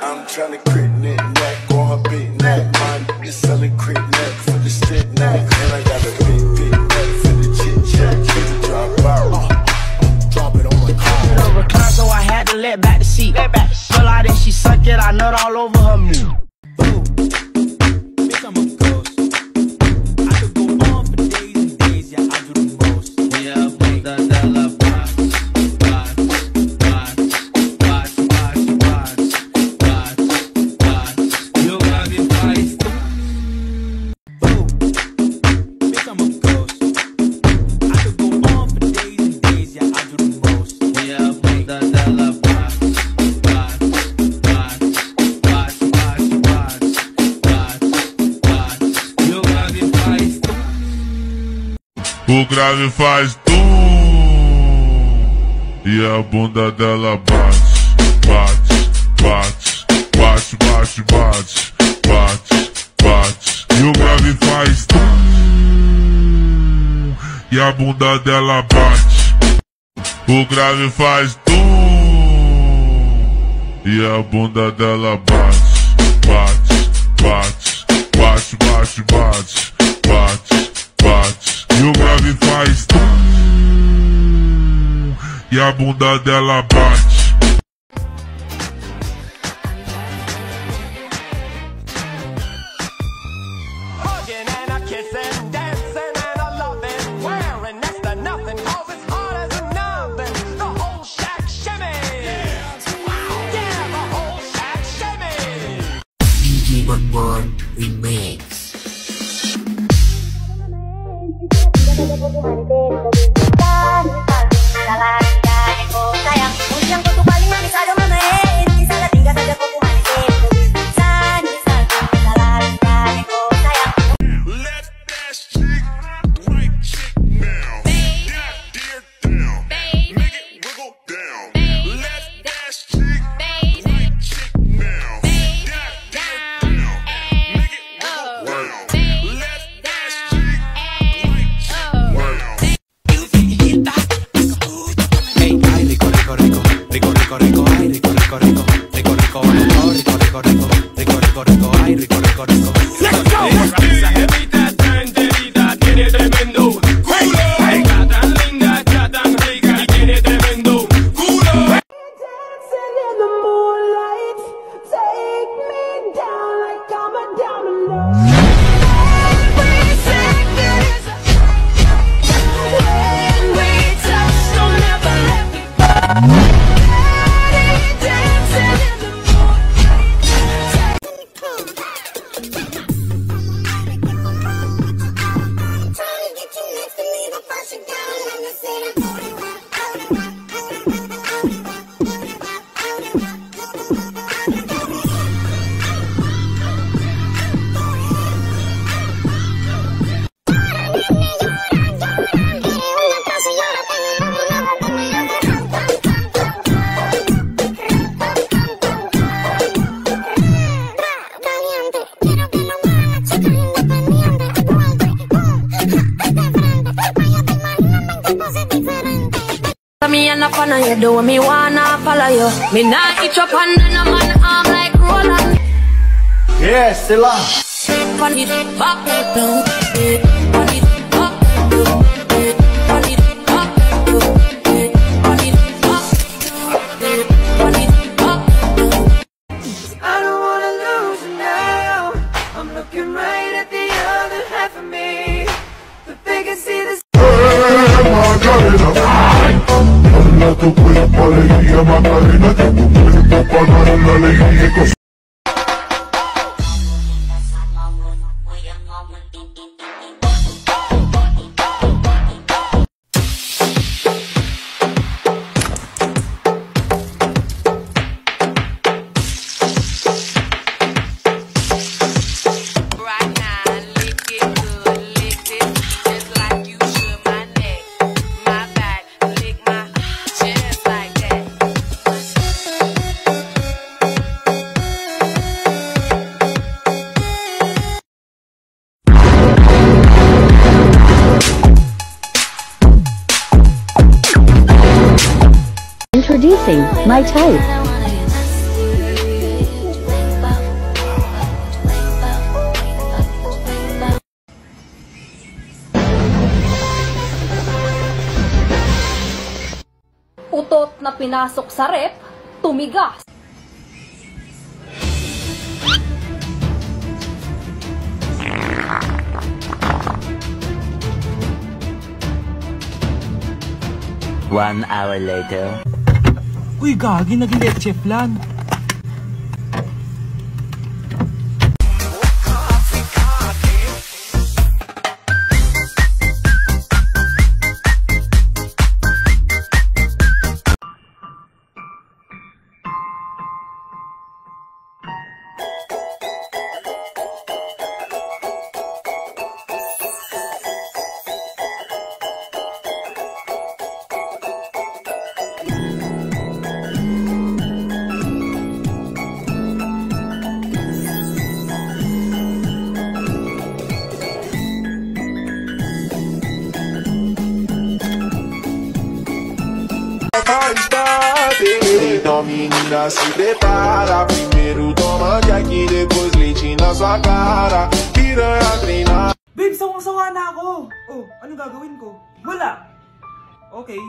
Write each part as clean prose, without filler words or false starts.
I'm tryna crit neck on her big neck. Mine is selling crit neck for the stick neck. And I got a big neck for the chit chat. Keep it drop out. Drop it on my car. Recline, so I had to let back the seat. Pull out and she suck it, I nut all over her meat. Boom. Bitch, I'm a ghost. I could go on for days and days, yeah, I do the most. Yeah, bunda dela bate, bate, bate, bate, bate, bate, bate. E o grave faz. Boom. Bitch, I'm a ghost. I could go on for days and days, yeah, I do the most. Yeah, bunda dela bate, bate, bate, bate, bate, bate, bate. E o grave faz. O grave faz tum e a bunda dela bate, bate, bate, bate, bate, bate, bate. E o grave faz tum e a bunda dela bate. O grave faz tum e a bunda dela bate, bate, bate, bate, bate, bate, bate. E o grave faz tum e a bunda dela bate. Hugging and a kissing, dancing and a loving, wearing next to nothing, cause it's hard as a nothing. The whole shack shimmy. Yeah, the whole shack shimmy. DJ Bonbon Remix. Me and a fan of you do me wanna follow you. Me not itch up on no man arm like Roland. Yeah, still up. On it, back it down. On it, back it down. On it, back it down. On it, back it down. On it, back it down. I don't wanna lose you now. I'm looking right at the other half of me. But they can see this. Tu cuerpo alegría Macarena, que tu cuerpo para dar la alegría y cosas. Introducing My Type. pinasok sa rep, tumigas. One hour later. Uy, gagi, naging leche flan. Então menina se prepara, primeiro toma Jack, depois leite na sua cara, piranha treinar. Babe, sawang-sawa na ako. Oh, anong gagawin ko? Wala. Okay.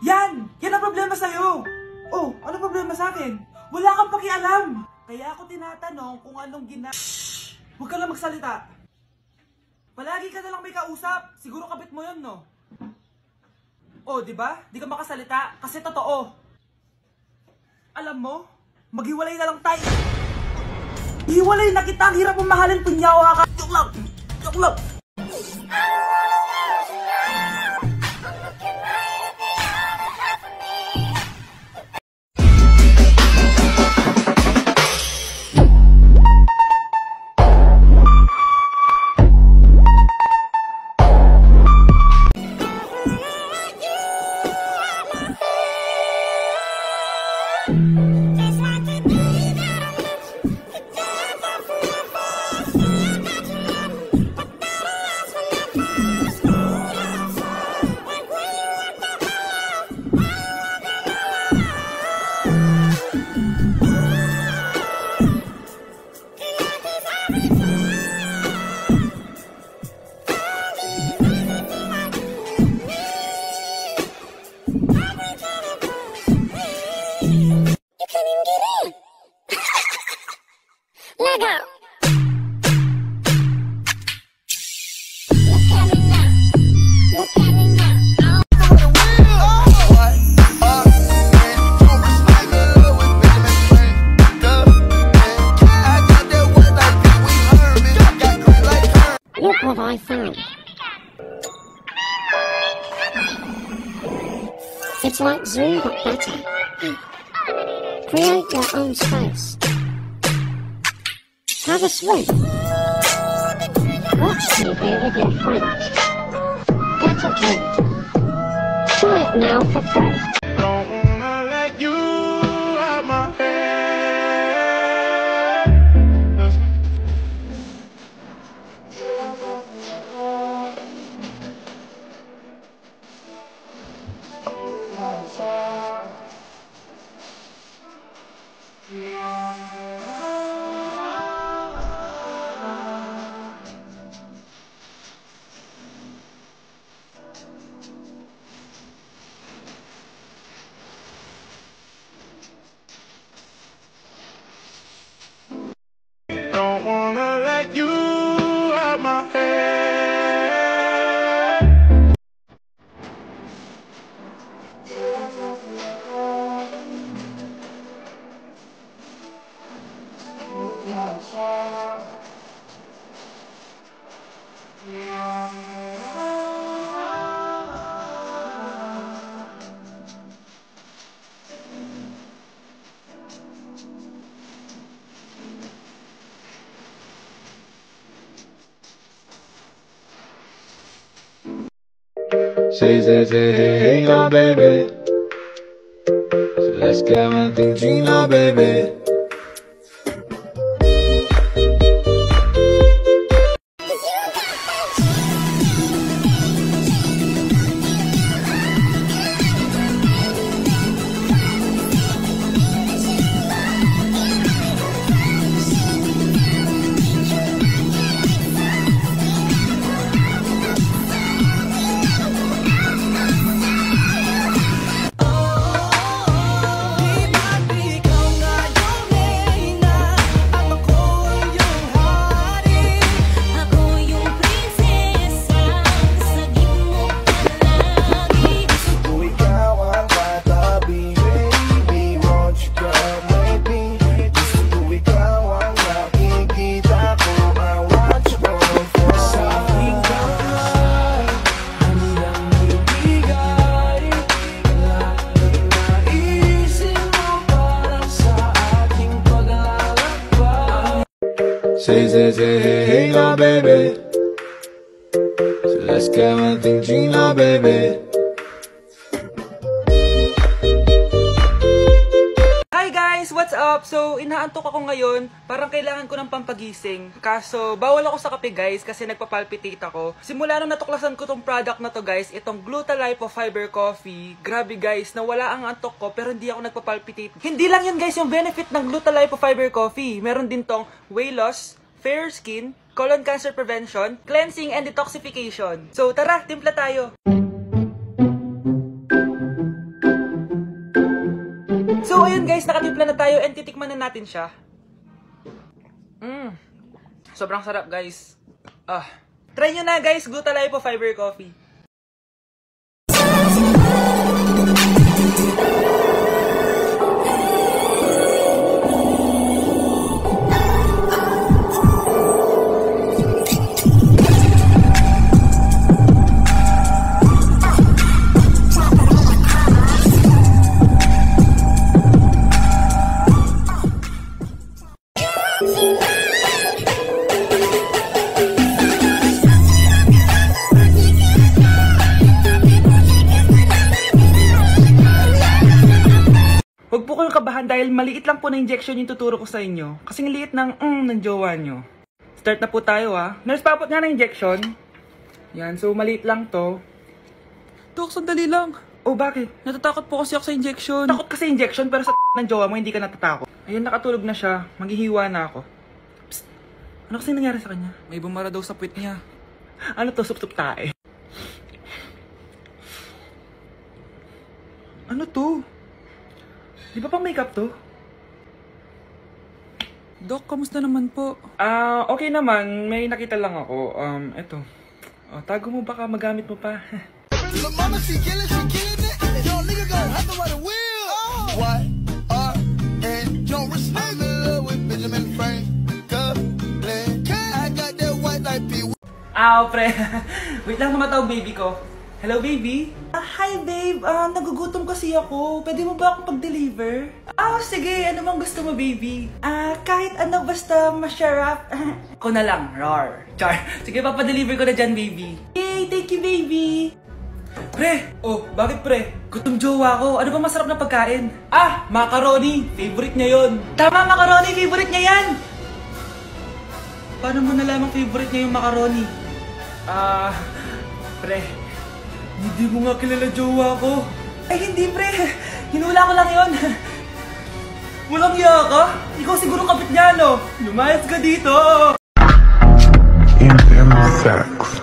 Yan ang problema sa'yo. Oh, ano problema sa akin? Wala kang pakialam. Kaya ako tinatanong kung anong Huwag ka lang magsalita. Palagi ka na lang may kausap. Siguro kabit mo yun, no? Oh, di ba? Di ka makasalita kasi totoo. Alam mo, maghiwalay na lang tayo. Hiwalay na kita, ang hirap mong mahalin, punyawa ka. Joke lang. Joke lang. Look what I found. It's like Zoom but better. Create your own space. Have a swim. Watch TV with your friends. Get a drink. Do it now for free. Don't wanna let you out my head. Don't wanna let you out my head. She said, hey, yo, baby. So let's get one thing, Gino, baby. Say, hey, oh baby. So let's get one thing, Gina, baby. Hi guys! What's up? So, inaantok ako ngayon. Parang kailangan ko ng pampagising. Kaso, bawal ako sa kape guys kasi nagpapalpitate ako. Simula nung natuklasan ko tong product na to guys, itong Glutalipo Fiber Coffee. Grabe guys, nawala ang antok ko pero hindi ako nagpapalpitate. Hindi lang yun guys yung benefit ng Glutalipo Fiber Coffee. Meron din tong weight loss, fair skin, colon cancer prevention, cleansing and detoxification. So, tara, timpla tayo! So, ayun guys, nakatimpla na tayo and titikman na natin siya. Sobrang sarap guys. Try nyo na guys, Glutalipo Fiber Coffee. Huwag po kayong kabahan dahil maliit lang po na injection yung tuturo ko sa inyo. Kasing liit ng jowa nyo. Start na po tayo ha. Nurse, papot nga na injection. Yan, so maliit lang to. Dok, sandali lang. Oh, bakit? Natatakot po kasi ako sa injection. Takot ka sa injection pero sa ng jowa mo hindi ka natatakot. Ayun, nakatulog na siya. Maghihiwa na ako. Psst. Ano kasi nangyari sa kanya? May bumara daw sa puwit niya. Ano to? Sup-sup tae. Ano to? Di ba pang makeup to? Dok, kamusta naman po? Okay naman. May nakita lang ako. Eto. Tago mo baka magamit mo pa. Pre. Wait lang, tumatawag baby ko. Hello, baby? Hi, babe. Nagugutom kasi ako. Pwede mo ba akong pag-deliver? Sige. Ano bang gusto mo, baby? Kahit ano basta masarap. Ako na lang. Rar. Char. Sige, papadeliver ko na dyan, baby. Yay! Thank you, baby! Pre! Bakit pre? Gutom jowa ko. Ano ba masarap na pagkain? Macaroni. Favorite niya yon. Tama, macaroni. Favorite niya yan. Paano mo nalaman favorite niya yung macaroni? Pre. Hindi mo nga kilala jowa ko. Ay, hindi pre. Hinula ko lang yun. Walang iya ka? Ikaw siguro kapit niya, no? Lumayas ka dito. Sex.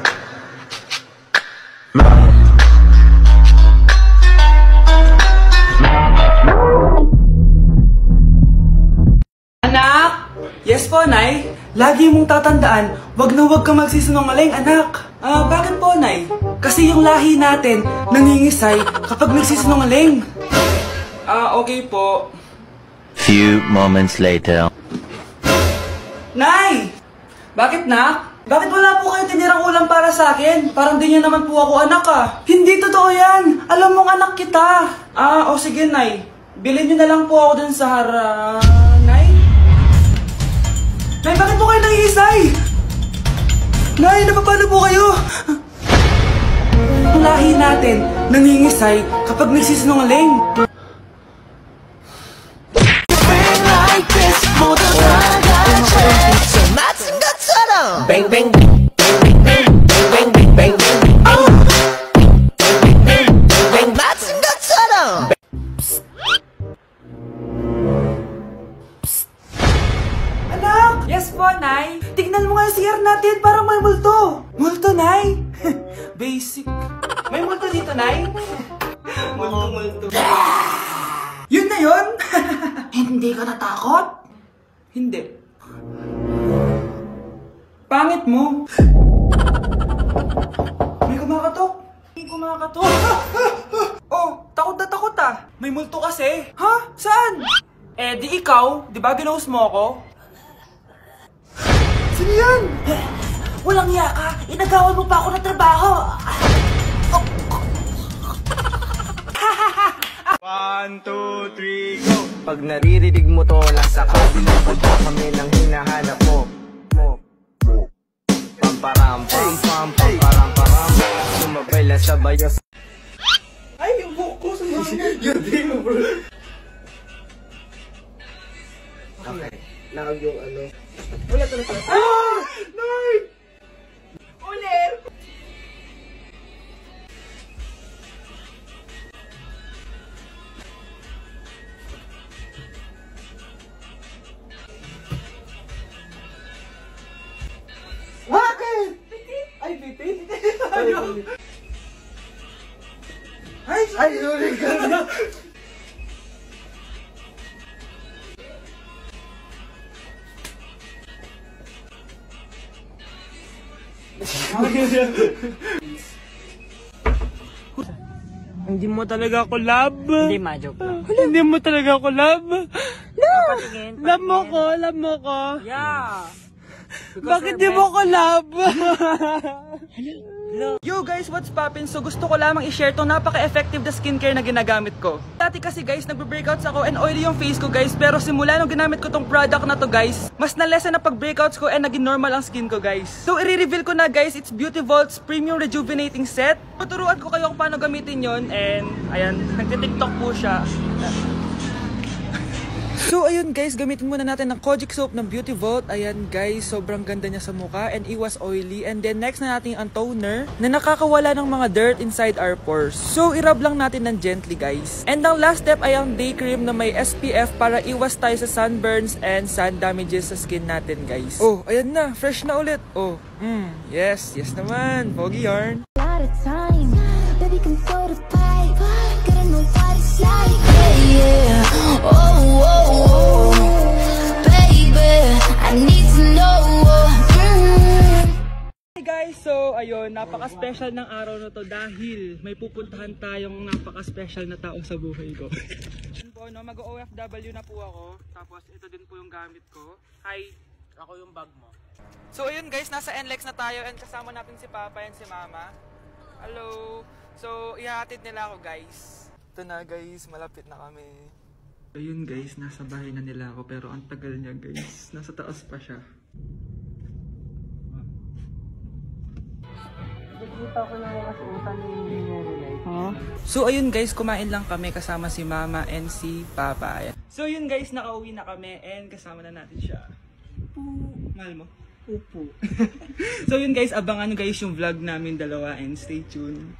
Anak! Yes po, Nay. Lagi mong tatandaan, wag na wag ka magsisinungaling, anak. Bakit po, Nay? Kasi yung lahi natin nangingisay kapag nagsisinungaling. Okay po. Few moments later. Nay! Bakit, nak? Bakit wala po kayo tinirang ulam para sa akin? Parang di niya naman po ako anak Hindi totoo yan! Alam mong anak kita! Sige, Nay. Bilhin niyo na lang po ako dun sa Nay? Nay, bakit po kayo nangingisay? Nay, napapano po kayo? Ang lahi natin nangingisay kapag nagsisinungaling. Bang bang bang bang bang bang bang bang bang 맞은 것처럼. Anak! Yes po, Nay. Tignan mo nga yung CR natin, parang may multo. Multo, Nay? Basic. May multo dito, Nay? Multo. Yun na yun? Hindi ka natakot? Hindi. Pangit mo. May kumakatok. Takot na takot May multo kasi. Ha? Saan? Di ikaw. Di ba ginost mo ako? Sino yan? Walang iya ka. Inagawan mo pa ako ng trabaho. 1, 2, 3, go! Pag naririnig mo to, nasa kabilang banda kami ng hinahanap mo. sabay yung... Ay, yung buhok ko sumama. Yun din mo, bro. Okay. Now yung ano. Ulit. Ah! Lord! Ulit! Bakit? Ay, bitin? Ano? Ay, sorry ka na. Hindi mo talaga ako love. Hindi, ma-joke lang. Hindi mo talaga ako love. Patingin. Love mo ko. Yeah. Bakit di mo ko love? Yo guys, what's poppin'? So gusto ko lamang i-share tong napaka-effective na skincare na ginagamit ko. Dati kasi guys, nagbe-breakouts ako and oily yung face ko guys. Pero simula nung ginamit ko tong product na to guys, mas na-lessen na pag-breakouts ko and naging normal ang skin ko guys. So i-reveal ko na guys, it's Beauty Vault's Premium Rejuvenating Set. Tuturuan ko kayo kung paano gamitin yon and ayan, nagti-tiktok po siya. So ayun guys, gamitin muna natin ng Kojic soap ng Beauty Vault. Ayan guys, sobrang ganda niya sa mukha and iwas oily. And then next na natin ang toner na nakakawala ng mga dirt inside our pores. So i-rub lang natin ng gently guys. And ang last step ay ang day cream na may SPF para iwas tayo sa sunburns and sun damages sa skin natin guys. Oh, ayan na, fresh na ulit. Oh, yes naman, pogi yarn. Time, baby can throw the pipe, gotta know what it's like, yeah. Oh, baby, I need to know. Hey guys, so ayun, napaka-special ng araw na to dahil may pupuntahan tayong napaka-special na tao sa buhay ko. Mag-OFW na po ako, tapos ito din po yung gamit ko. Hi, ako yung bag mo. So ayun guys, nasa NLEX na tayo and kasama natin si Papa and si Mama. Hello! So, ihahatid nila ako guys. Ito na guys, malapit na kami. Ayun guys, nasa bahay na nila ako pero ang tagal niya guys. Nasa taas pa siya. Nakikita ko na mga suotan ni Nene. So ayun guys, kumain lang kami kasama si Mama and si Papa. Ayan. So yun guys, nakauwi na kami and kasama na natin siya. Mahal mo? Upo. So yun guys, abangan nyo guys yung vlog namin dalawa and stay tuned.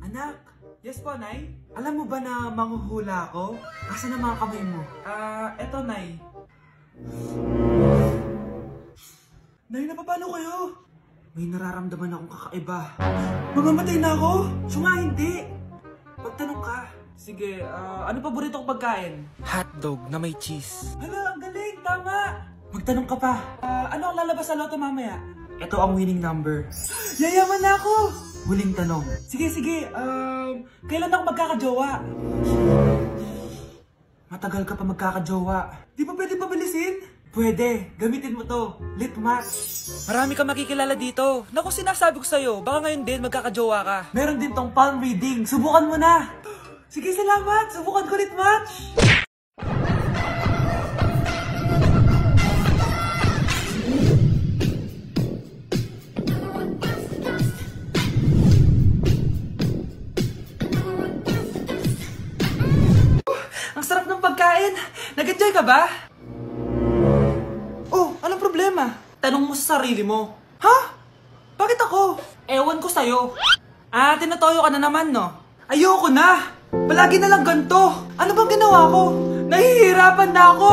Anak! Yes po, Nay? Alam mo ba na manghuhula ako? Asan ang mga kamay mo? Eto, Nay. Nay, napapano kayo? May nararamdaman akong kakaiba. Mamamatay na ako? Suma, hindi. Magtanong ka. Sige, ano paborito kong pagkain? Hotdog na may cheese. Hala, ang galing, tama. Magtanong ka pa. Ano ang lalabas sa loto mamaya? Ito ang winning number. Yayaman na ako! Huling tanong. Sige, kailan ako magkakajowa? Matagal ka pa magkakajowa. Di ba pwede pabilisin? Pwede, gamitin mo to. Lip match. Marami ka makikilala dito. Naku, sinasabi ko sa'yo, baka ngayon din magkakajowa ka. Meron din tong palm reading. Subukan mo na. Sige, salamat. Subukan ko lip match. Ang sarap ng pagkain. Nag-enjoy ka ba? Oh, anong problema? Tanong mo sa sarili mo. Ha? Bakit ako? Ewan ko sa'yo. Tinatoyo ka na naman, no? Ayoko na! Palagi na lang ganito. Ano bang ginawa ko? Nahihirapan na ako.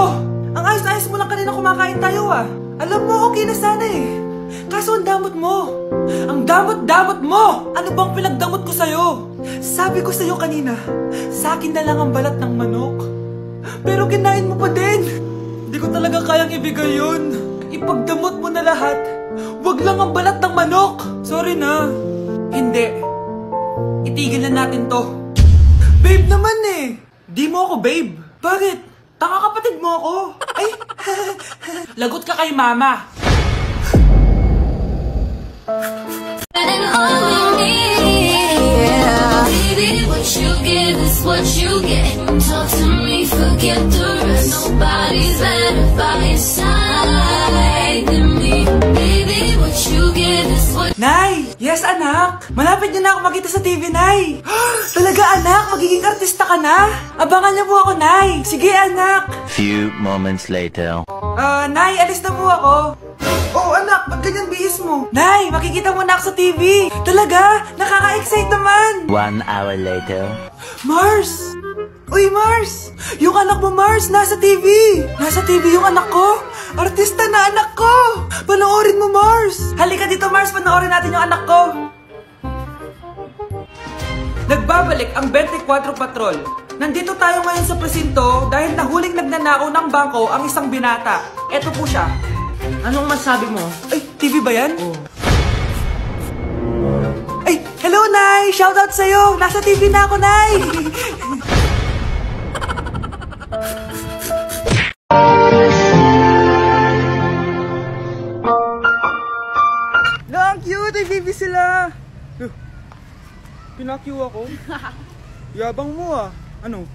Ang ayos-ayos mo lang kanina kumakain tayo, ah. Alam mo, okay na sana eh. Kaso ang damot mo. Ang damot-damot mo! Ano bang pinagdamot ko sa'yo? Sabi ko sa'yo kanina, sa akin na lang ang balat ng manok. Pero kinain mo pa din. Hindi ko talaga kayang ibigay yun. Ipagdamot mo na lahat. Wag lang ang balat ng manok. Sorry na. Hindi. Itigil na natin to. Babe naman eh. Di mo ako babe. Bakit? Taka kapatid mo ako. Ay, lagot ka kay mama. And all we need, yeah. Baby, what you get. Talk to me, forget the rest. Nobody's better by your side than me. Baby, what you get is what. Nay! Yes, anak! Malapit niyo na ako makita sa TV, Nay! Talaga, anak? Magiging artista ka na? Abangan niyo po ako, Nay! Sige, anak! Few moments later. Nay, alis na po ako. Oh, anak, ba't ganyan bihis mo? Nay, makikita mo na ako sa TV! Talaga? Nakaka-excite naman! 1 hour later. Mars! Uy, Mars! Yung anak mo, Mars, nasa TV! Nasa TV yung anak ko! Artista na anak ko! Panoorin mo, Mars! Halika dito, Mars, panoorin natin yung anak ko! Nagbabalik ang 24 Patrol. Nandito tayo ngayon sa presinto dahil nahuling nagnanakaw ng bangko ang isang binata. Eto po siya. Anong masabi mo? Ay, TV ba yan? Oh. Ay, hello, Nay! Shoutout sa'yo! Nasa TV na ako, Nay! Ang cute! Ay, baby sila! Pinakyu ako? Yabang mo ah. Ano?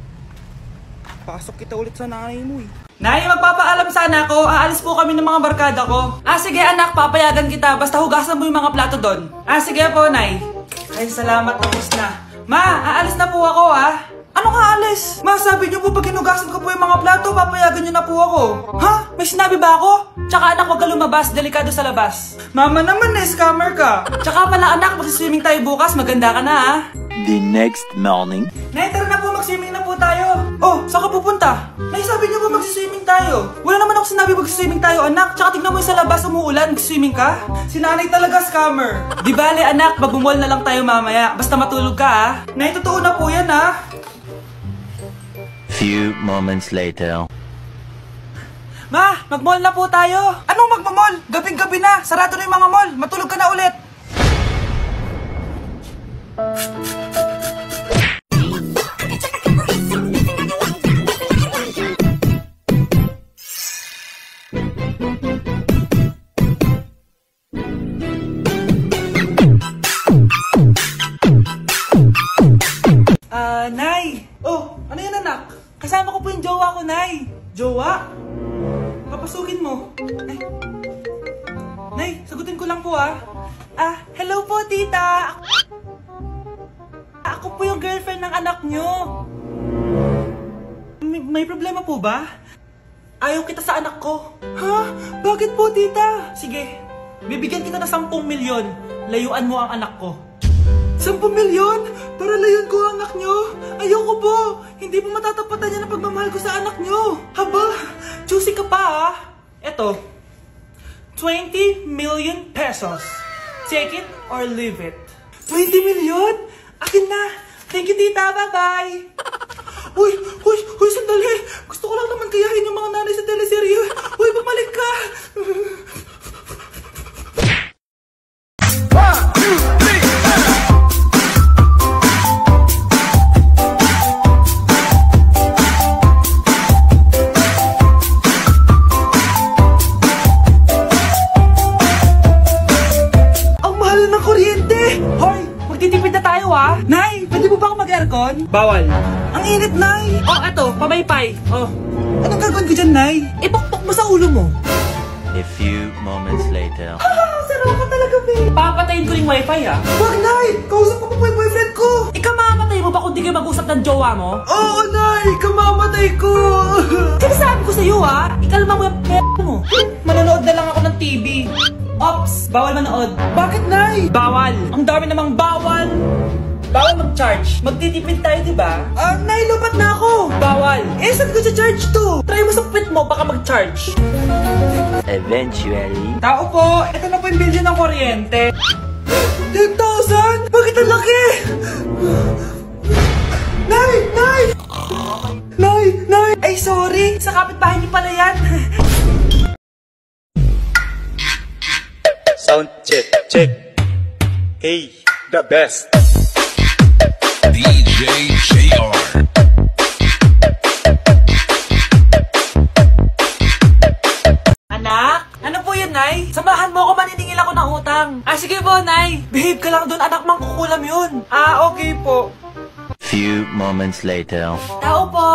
Pasok kita ulit sa nanay mo eh. Nay, magpapaalam sana ako. Aalis po kami ng mga barkada ko. Sige anak, papayagan kita. Basta hugasan mo yung mga plato doon. Sige po, Nay. Ay, salamat, tapos na. Ma, aalis na po ako Ano ka aalis? Ma, sabi niyo po pag hinugasan ko po yung mga plato, papayagan niyo na po ako. Ha? May sinabi ba ako? Tsaka anak, huwag ka lumabas. Delikado sa labas. Mama naman scammer ka. Tsaka pala anak, magsiswimming tayo bukas. Maganda ka na The next morning. Nay, tara na po, mag-swimming na po tayo. Oh, saan ka pupunta? Nay, sabi niyo po mag-swimming tayo. Wala naman ako sinabi mag-swimming tayo, anak. Tsaka tignan mo yung sa labas, umuulan, mag-swimming ka. Si nanay talaga scammer. Di bale, anak, mag-mall na lang tayo mamaya. Basta matulog ka, Nay, totoo na po yan, Few moments later. Ma, mag-mall na po tayo. Anong mag-mall? Gabing-gabi na. Sarado na yung mga mall. Matulog ka na ulit. Nay! Oh, ano yan anak? Kasama ko po yung jowa ko, Nay. Jowa? Papasukin mo. Nay, sagutin ko lang po hello po, tita. Ako po yung girlfriend ng anak nyo. May problema po ba? Ayaw kita sa anak ko. Ha? Bakit po, tita? Sige, bibigyan kita ng 10 milyon. Layuan mo ang anak ko. 10 milyon? Para layuan ko ang anak nyo? Ayoko po. Hindi po matatapatan yan ang pagmamahal ko sa anak nyo. Haba, juicy ka pa Eto, 20 million pesos. Take it or leave it. 20 million? Akin na. Thank you, tita. Bye-bye. Uy, sandali. Gusto ko lang naman kayahin yung mga nanay sa teleserye. Uy, bumalik ka. 1, 2, 3. Magtitipid na tayo Nay, pwede mo ba ako mag-aircon? Bawal. Ang init, Nay. Oh, eto, pamaypay. Oh. Anong gagawin ko dyan, Nay? Ipokpok mo sa ulo mo. A few moments later. Sarap ka talaga, babe. Papatayin ko yung wifi, Wag, Nay. Kausap ko pa po yung boyfriend ko. Ikamamatay mo ba kung di kayo mag-usap ng jowa mo? Oo, Nay. Ikamamatay ko. Sinasabi ko sa'yo, ikalma mo yung mo. Manonood na lang ako ng TV. Ops! Bawal manood. Bakit, Nay? Bawal. Ang dami namang bawal. Bawal mag-charge. Magtitipid tayo, diba? Nay, lupat na ako. Bawal. Saan ko sa-charge to? Try mo sa puwit mo, baka mag-charge. Eventually. Tao po, ito na po yung bilhin ng kuryente. 10,000? Bakit ang laki? Nay! Ay, sorry. Sa kapitbahay niyo pala yan. Sound check. Hey, the best. DJ JR. Anak? Ano po yun, Nay? Samahan mo ako, maniningil ako ng utang. Sige po, Nay. Behave ka lang doon, anak, mangkukulam yun. Okay po. Few moments later. Tao po!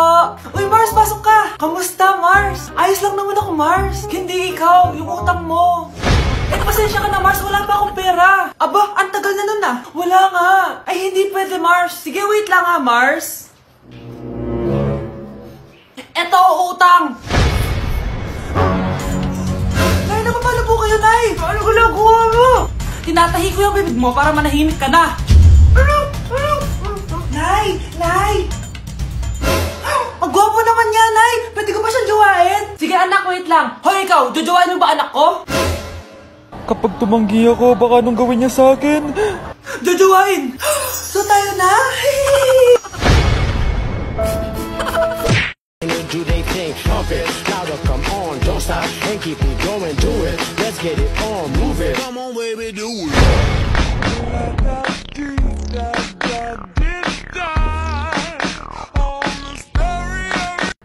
Uy, Mars, pasok ka! Kamusta, Mars? Ayos lang naman ako, Mars. Hindi ikaw, yung utang mo. Eh, pasensya ka na, Mars. Wala pa akong pera. Aba, ang tagal na nun ah. Wala nga. Ay, hindi pwede, Mars. Sige, wait lang ha, Mars. Eto, utang. Nay, napapalo po kayo, Nay. Ano ginagawa mo? Tinatahi ko yung bibig mo para manahimik ka na. Nay! Nay! Ang gwapo naman niya, Nay! Pwede ko ba siyang jowain? Sige, anak, wait lang. Hoy, ikaw, jojowain mo ba anak ko? Kapag tumanggi ako, baka anong gawin niya sa akin? Jojowain! So tayo na? Do they think of it? Louder, come on, don't stop and keep it going, do it. Let's get it on, move it. Come on, baby, do it.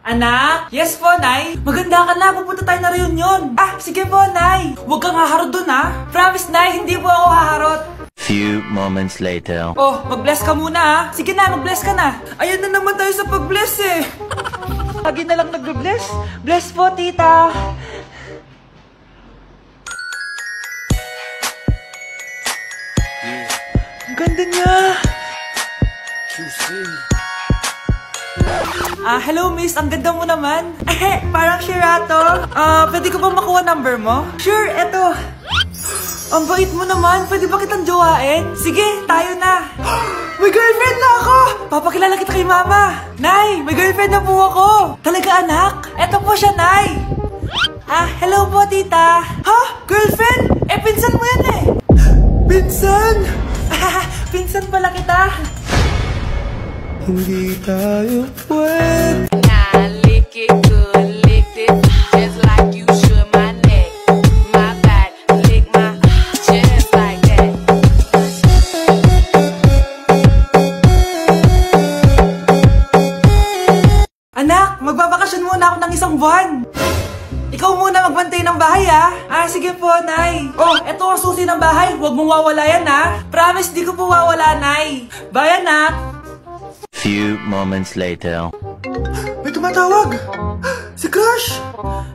Anak? Yes po, Nay. Maganda ka na. Pupunta tayo na reunion. Ah, sige po, Nay. Huwag kang haharot dun, ha? Promise, Nay, hindi po ako haharot. Few moments later. Oh, mag-bless ka muna, ha? Sige na, mag-bless ka na. Ayan na naman tayo sa pag-bless, eh. Lagi na lang nag-bless. Bless po, tita. Ang ganda niya. QC. Hello miss, ang ganda mo naman. Parang Shirato. Pwede ko ba makuha number mo? Sure, eto. Ang bait mo naman, pwede ba kitang jowain? Sige, tayo na. May girlfriend na ako! Papakilala kita kay mama. Nay, may girlfriend na po ako. Talaga anak? Eto po siya, Nay. Hello po tita. Ha? Girlfriend? Eh, pinsan mo yan eh. Pinsan? Pinsan pala kita. Hindi tayo pwede. Now lick it good, lick it just like you should my neck, my back, lick my just like that. Anak, magbabakasyon muna ako ng isang buwan. Ikaw muna magbantay ng bahay, ha? Sige po, Nay. Oh, eto ang susi ng bahay. Huwag mong wawala yan, ha? Promise, di ko po wawala, Nay. Bye, anak. Few moments later. May tumatawag! Si Crush!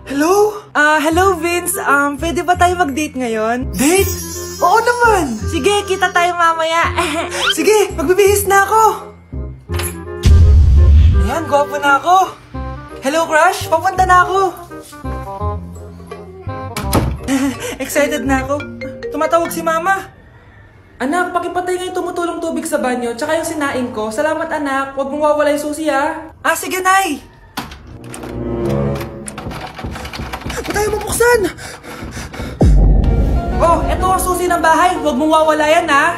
Hello? Hello Vince. Pwede ba tayo mag-date ngayon? Date? Oo naman! Sige, kita tayo mamaya. Sige, magbibihis na ako! Ayan, gwapo na ako. Hello Crush, papunta na ako. Excited na ako. Tumatawag si Mama. Anak, pakipatay nga yung tumutulong tubig sa banyo, tsaka yung sinaing ko. Salamat, anak. Huwag mong wawala yung susi, ha? Sige, Nay! Ba't tayo mabuksan? Oh, eto ang susi ng bahay. Huwag mong wawala yan, ha?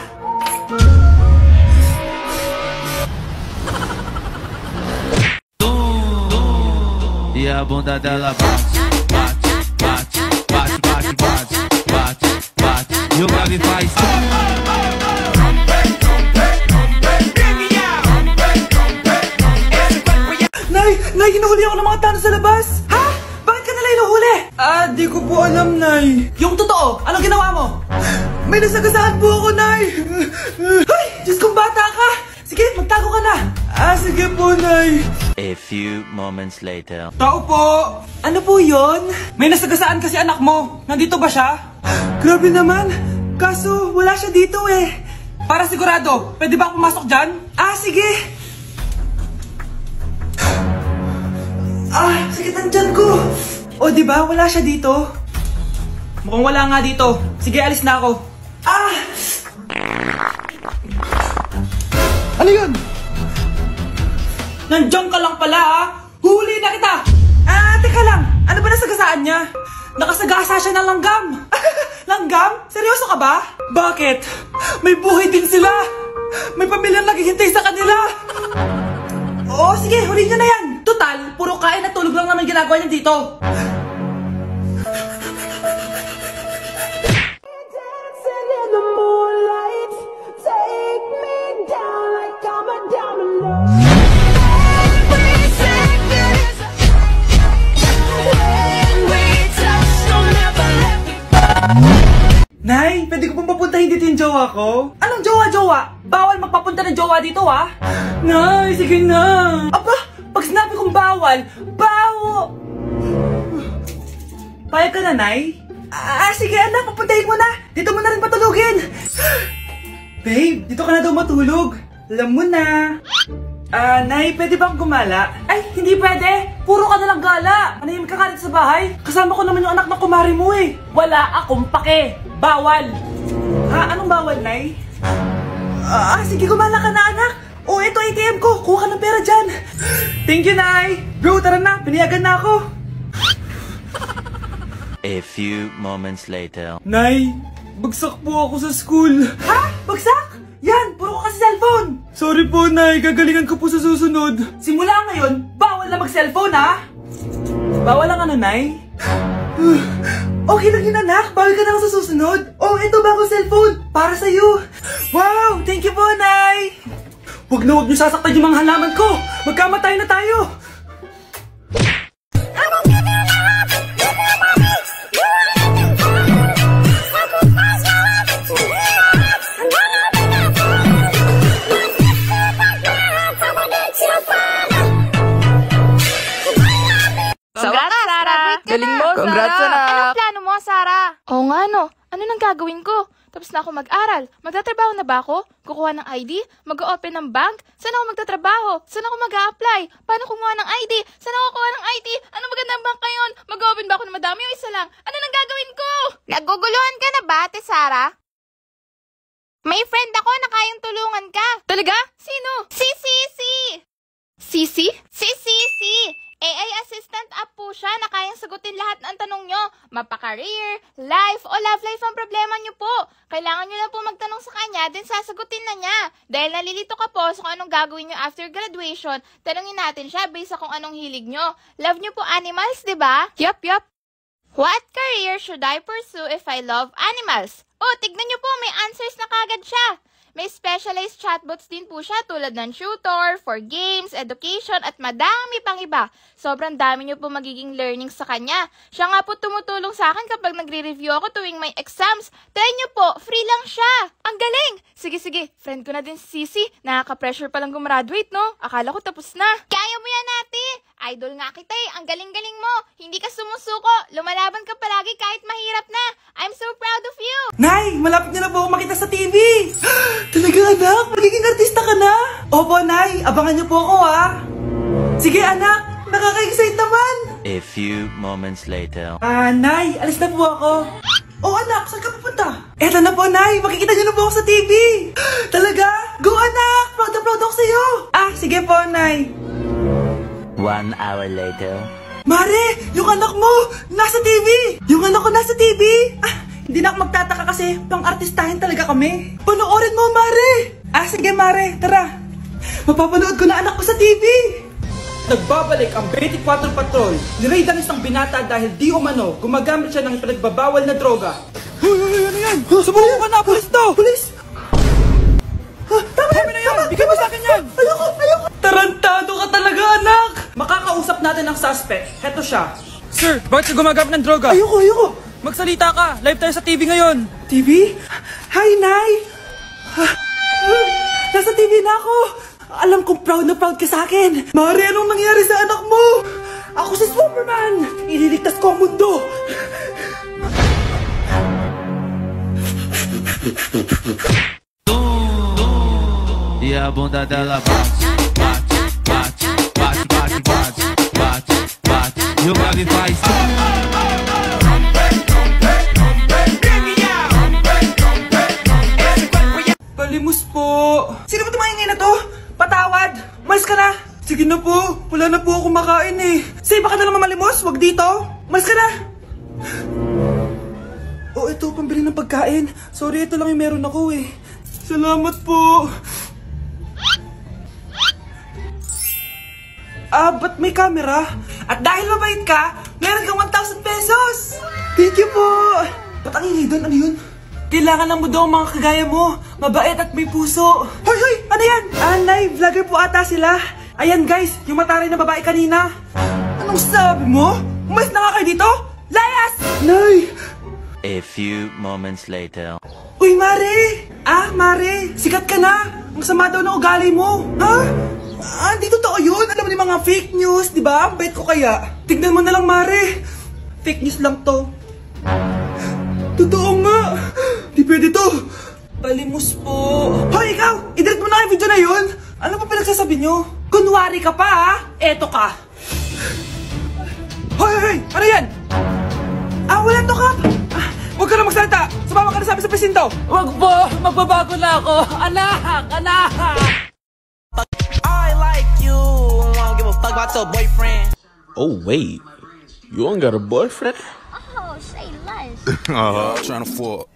E a bunda dela bate, bate, bate, bate, bate, bate, bate, bate. E o grave faz. Nay, hinuhuli ako ng mga tanong sa labas! Ha? Bakit ka nila hinuhuli? Di ko po alam, Nay. Yung totoo, anong ginawa mo? May nasagasaan po ako, Nay! Ay, Diyos kong bata ka! Sige, magtago ka na! Sige po, Nay. A few moments later. Tao po! Ano po yon? May nasagasaan kasi anak mo. Nandito ba siya? Grabe naman. Kaso, wala siya dito eh. Para sigurado, pwede ba ako pumasok dyan? Sige. Sakit ang tiyan ko. O, diba? Wala siya dito. Mukhang wala nga dito. Sige, alis na ako. Ano yun? Nandiyan ka lang pala, ha? Huli na kita! Teka lang. Ano ba nasagasaan niya? Nakasagasa siya ng langgam. Langgam? Seryoso ka ba? Bakit? May buhay din sila. May pamilyang naghihintay sa kanila. Oo, sige, huli niyo na yan. Total, puro kain at tulog lang naman ginagawa niya dito. Nay, pwede ko pong papuntahin dito yung jowa ko? Anong jowa-jowa? Bawal magpapunta ng jowa dito, ha? Nay, sige na. Aba, pag sinabi kong bawal, Payag ka na, Nay? Sige anak, papuntahin mo na. Dito mo na rin patulugin. Babe, dito ka na daw matulog. Alam mo na. Nay, pwede bang gumala? Ay, hindi pwede. Puro ka nalang gala. Manahimik ka dito sa bahay. Kasama ko naman yung anak ng kumari mo eh. Wala akong pake. Bawal. Anong bawal, Nay? Sige, gumala ka na, anak. Ito ATM ko. Kuha ka ng pera dyan. Thank you, Nay. Bro, tara na. Pinayagan na ako. A few moments later. Nay, bagsak po ako sa school. Ha? Bagsak? Yan, puro ka kasi cellphone. Sorry po, Nay. Gagalingan ko po sa susunod. Simula ngayon, bawal na mag-cellphone, ha? Bawal lang ano, Nay? Okay lang yun, anak. Bawal ka na lang sa susunod. Ito bagong cellphone. Para sa'yo. Wow, thank you po, Nay. Huwag niyo sasaktan yung mga halaman ko. Magkamatay na tayo. Congrats, Sarah! Galing mo, Congrats, Sarah! anak! Anong plano mo, Sarah? Oo nga, no. Ano nang gagawin ko? Tapos na ako mag-aral. Magtatrabaho na ba ako? Kukuha ng ID? Mag-o-open ng bank? Saan ako magtatrabaho? Saan ako mag-a-apply? Paano kumuha ng ID? Saan ako kukuha ng ID? Ano magandang bank ngayon? Mag-o-open ba ako ng madami o isa lang? Ano nang gagawin ko? Naguguluhan ka na ba, Ate Sarah? May friend ako na kayang tulungan ka. Talaga? Sino? Si Sisi! Sisi? Si Sisi! AI assistant app po siya na kayang sagutin lahat ng tanong nyo. Mapa-career, life, o love life ang problema nyo po. Kailangan nyo lang po magtanong sa kanya, then sasagutin na niya. Dahil nalilito ka po sa kung anong gagawin nyo after graduation, tanongin natin siya based sa kung anong hilig nyo. Love nyo po animals, di ba? Yup. What career should I pursue if I love animals? Tignan nyo po, may answers na kagad siya. May specialized chatbots din po siya tulad ng tutor, for games, education, at madami pang iba. Sobrang dami nyo po magiging learning sa kanya. Siya nga po tumutulong sa akin kapag nagre-review ako tuwing may exams. Try nyo po, free lang siya. Ang galing! Sige, friend ko na din si Sisi. Nakaka-pressure palang gumraduate, no? Akala ko tapos na. Kaya mo yan, ate! Idol nga kita eh. Ang galing-galing mo. Hindi ka sumusuko. Lumalaban ka palagi kahit mahirap na. I'm so proud of you. Nay, malapit na po ako makita sa TV. Talaga, anak? Magiging artista ka na? Opo, Nay. Abangan niyo po ako, ha? Sige, anak. Nakaka-excite naman. A few moments later. Nay. Alis na po ako. Anak. Saan ka pupunta? Eto na po, Nay. Makikita niyo na po ako sa TV. Talaga? Go, anak. Proud na proud ako sa'yo. Sige po, Nay. 1 hour later. Mare, yung anak mo, nasa TV! Yung anak ko nasa TV! Hindi na ako magtataka kasi pang-artistahin talaga kami. Panoorin mo, Mare! Sige, Mare, tara. Mapapanood ko na anak ko sa TV! Nagbabalik ang 24 Patrol. Niraid ang isang binata dahil di umano gumagamit siya ng pinagbabawal na droga. Ano yan? Subukan ka na, pulis to! Pulis! Tama na yan! Bigay mo sa akin yan! Ayoko! Tarantado ka talaga, anak! Makakausap natin ang suspect. Heto siya. Sir, bakit ka gumagamit ng droga? Ayoko! Magsalita ka! Live tayo sa TV ngayon! TV? Hi, Nay! Nasa TV na ako! Alam kong proud na proud ka sa akin! Mare, anong nangyari sa anak mo? Ako si Superman! Ililigtas ko ang mundo! E a bunda dela bate, bate. E o grave faz. Palimos po. Sino ba tumahingin na to? Patawad. Malis ka na. Sige na po. Wala na po ako makain eh. Say, baka na naman malimos. Wag dito. Malis ka na. Ito. Pambili ng pagkain. Sorry, ito lang yung meron ako eh. Salamat po. Ba't may camera? At dahil mabait ka, meron kang 1,000 pesos! Thank you po! Ba't ang ingay doon? Ano yun? Kailangan lang mo daw ang mga kagaya mo. Mabait at may puso. Hoy! Ano yan? Nay, vlogger po ata sila. Ayan guys, yung mataray na babae kanina. Anong sabi mo? Umalis na nga kayo dito? Layas! Nay! A few moments later. Uy, Mare! Mare, sikat ka na! Ang sama daw ng ugali mo! Ha? Hindi totoo yun! Alam mo yung mga fake news, di ba? Ang bait ko kaya. Tignan mo na lang, Mare! Fake news lang to. Totoo nga! Di pwede to! Palimos po! Hoy, ikaw! I-delete mo na yung video na yun! Ano pa pinagsasabi nyo? Kunwari ka pa, ha? Eto ka! Hoy! Ano yan? Wala to, Kap! Huwag ka na magsalita! Sumama ka na sabi sa presinto! Wag po! Magbabago na ako! Anak! Anak! I like you. I don't give a fuck about your boyfriend. Oh, wait. You ain't got a boyfriend? Oh, say less. Tryna fuck.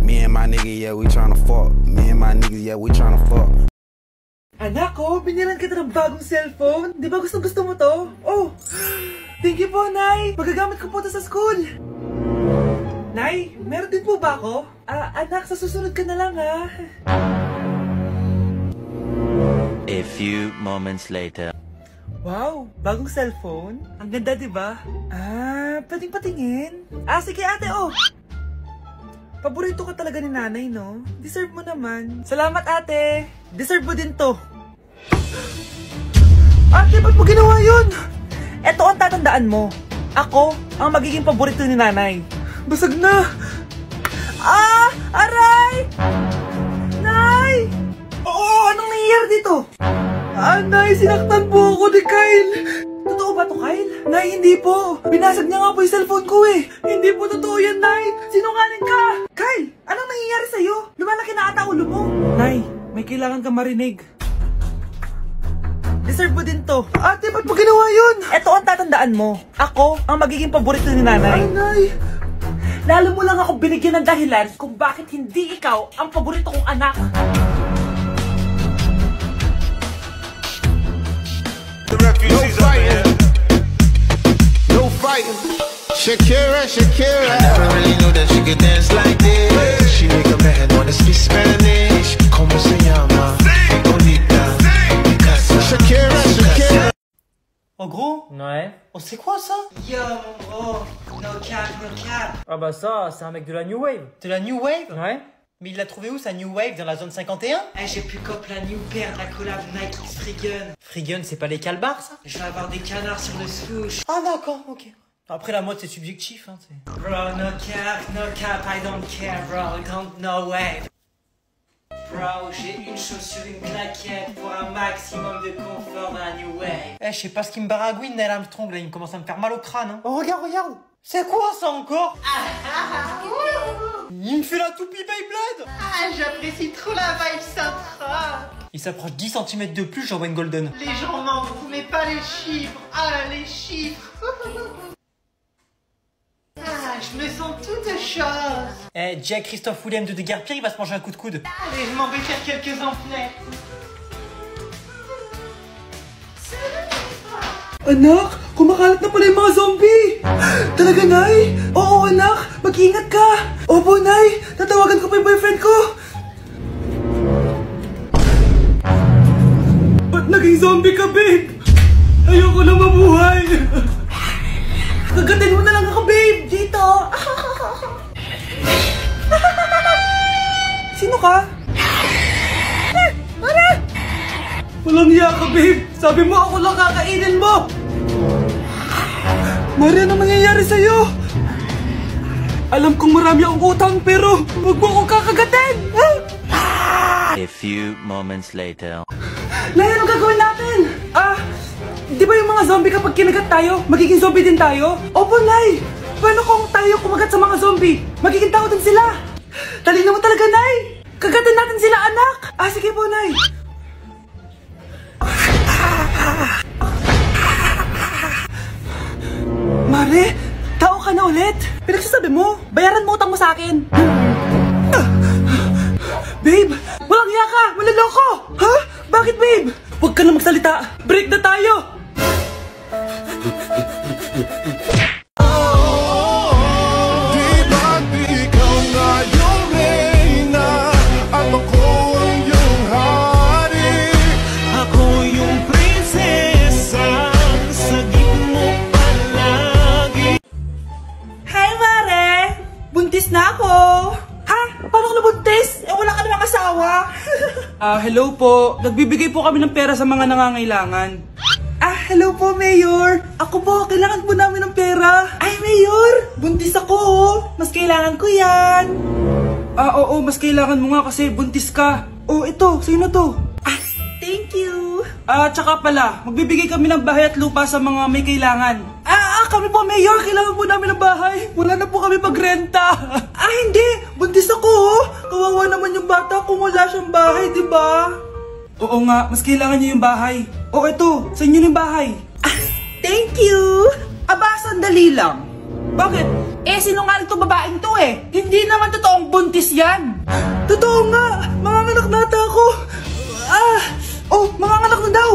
Me and my nigga, yeah, we tryna fuck. Me and my niggas, yeah, we tryna fuck. Anak ko, binilan kita ng bagong cellphone. Di ba gusto mo to? Oh! Thank you po, Nay! Magagamit ko po to sa school. Nay, meron din po ba ako? Anak, sa susunod ka na lang, ha? A few moments later. Wow, bagong cellphone? Ang ganda, di ba? Pwedeng patingin? Sige ate, oh! Paborito ka talaga ni nanay, no? Deserve mo naman. Salamat, ate! Deserve mo din to. Ate, ba't mo ginawa yun? Eto ang tatandaan mo. Ako ang magiging paborito ni nanay. Basag na! Aray! Nay! Oo, anong nangyayari dito? Nay, sinaktan po ako ni Kyle. Totoo ba to, Kyle? Nay, hindi po. Binasag niya nga po yung cellphone ko eh. Hindi po totoo yan, Nay. Sinungaling ka. Kyle, anong nangyayari sa'yo? Lumalaki na ata ulo mo. Nay, may kailangan kang marinig. Deserve mo din to. Ate, ba't mo ginawa yun? Ito ang tatandaan mo. Ako ang magiging paborito ni nanay. Nay! Lalo mo lang ako binigyan ng dahilan kung bakit hindi ikaw ang paborito kong anak. No fighting. No fighting. Shakira, Shakira. I never really knew that she could dance like this. She make a man wanna speak Spanish. Como se llama? Bonita. Shakira, Shakira. Oh gros? Ouais. Oh c'est quoi ça? Yo mon gros, no cap, no cap. Ah bah ça, c'est un mec de la New Wave. De la New Wave? Ouais. Mais il l'a trouvé où sa New Wave? Dans la zone 51? J'ai pu cop la New Pair de la collab Nike X Freegun. Freegun, c'est pas les calbars ça? Je vais avoir des canards sur le swoosh. Ah d'accord, ok. Après la mode c'est subjectif hein. Bro, no cap, I don't care bro, no way. Bro, j'ai une chaussure, une claquette pour un maximum de confort dans la New Wave. Je sais pas ce qui me baragouine Neil Armstrong là, il me commence à me faire mal au crâne hein. Oh regarde. C'est quoi ça encore? Il me fait la toupie Beyblade. J'apprécie trop la vibe Sintra. Il s'approche 10 cm de plus, j'envoie une golden. Les gens n'en vous mais pas les chiffres. Les chiffres. Je me sens toute chose. Jack Christophe William de Deguerpierre, il va se manger un coup de coude. Allez, je m'en vais faire quelques emplettes. Anak, kumakalat na pala yung mga zombie! Talaga, Nay? Oo, anak! Mag-ingat ka! Opo, Nay! Tatawagan ko pa yung boyfriend ko! Ba't naging zombie ka, babe? Ayoko na mabuhay! Kagatin mo na lang ako, babe! Dito! Sino ka? Walang hiya ka, babe! Sabi mo ako lang kakainin mo! Mari, ano nangyayari sa'yo? Alam kong marami akong utang pero huwag mo akong kakagatin! A few moments later. Nay, ano gagawin natin? Di ba yung mga zombie kapag kinagat tayo, magiging zombie din tayo? Opo, Nay! Paano kung tayo kumagat sa mga zombie? Magiging tao din sila! Talino mo talaga, Nay! Kagatin natin sila, anak! Sige po, Nay! Mare, tao ka na ulit? Pinagsasabi mo, bayaran mo utang mo sa akin. Babe, walang hiya ka, maloloko! Ha? Bakit, babe? Huwag ka na magsalita, break na tayo! na ako! Ha? Paano ka nabuntis? Eh, wala ka namang asawa! Hello po. Nagbibigay po kami ng pera sa mga nangangailangan. Hello po, Mayor. Ako po, kailangan po namin ng pera. Ay, Mayor, buntis ako, oh. Mas kailangan ko yan. Oo, mas kailangan mo nga kasi buntis ka. Oh, ito, sino to? Thank you. Tsaka pala, magbibigay kami ng bahay at lupa sa mga may kailangan. Kami po, Mayor, kailangan po namin ng bahay. Wala na po kami magrenta. Hindi, buntis ako, oh. Kawawa naman yung bata kung wala siyang bahay, di ba? Oo nga, mas kailangan niyo yung bahay. O ito, sa inyo yung bahay. Thank you! Sandali lang. Bakit? Sinungaling to babaeng to eh. Hindi naman totoong buntis yan. Totoo nga, manganganak nata ako. Manganganak na daw.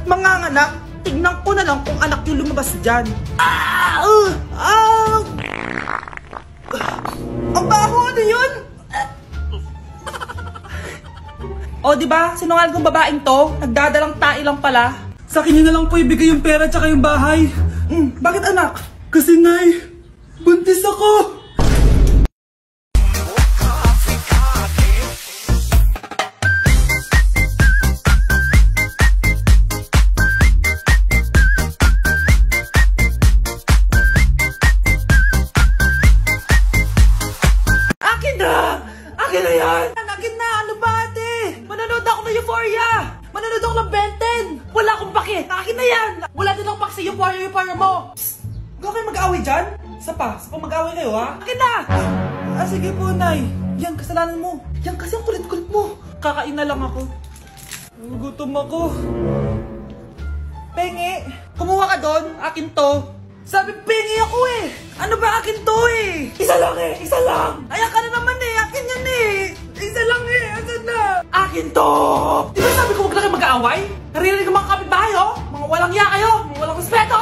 Manganganak? Tignan ko na lang kung anak yung lumabas dyan. Ang baho, ano yun? Diba? Sinungaling kong babaeng to, nagdadalang tae lang pala. Sa akin na lang po ibigay yung pera tsaka yung bahay. Bakit anak? Kasi Nay, buntis ako. Akin na yan! Akin na! Ano ba ate? Manonood ako ng Euphoria! Manonood ako ng Ben 10! Wala akong pake! Akin na yan! Wala din akong pake sa Euphoria mo! Psst! Huwag kayo mag-away dyan? Sapa mag-away kayo ha? Akin na! Sige po Nay! Yan, kasalanan mo! Yan kasi ang kulit-kulit mo! Kakain na lang ako. Gutom ako. Pengi! Kumuha ka doon! Akin to! Sabi pengi ako eh! Ano ba akin to eh? Isa lang eh! Isa lang! Ayan ka na naman eh! Akin yan eh! Isa lang eh! Asan na? Akin to! Di ba sabi ko huwag na kayo mag-aaway? Naririnig ang mga kapitbahay oh! Mga walang iya kayo! Mga walang respeto!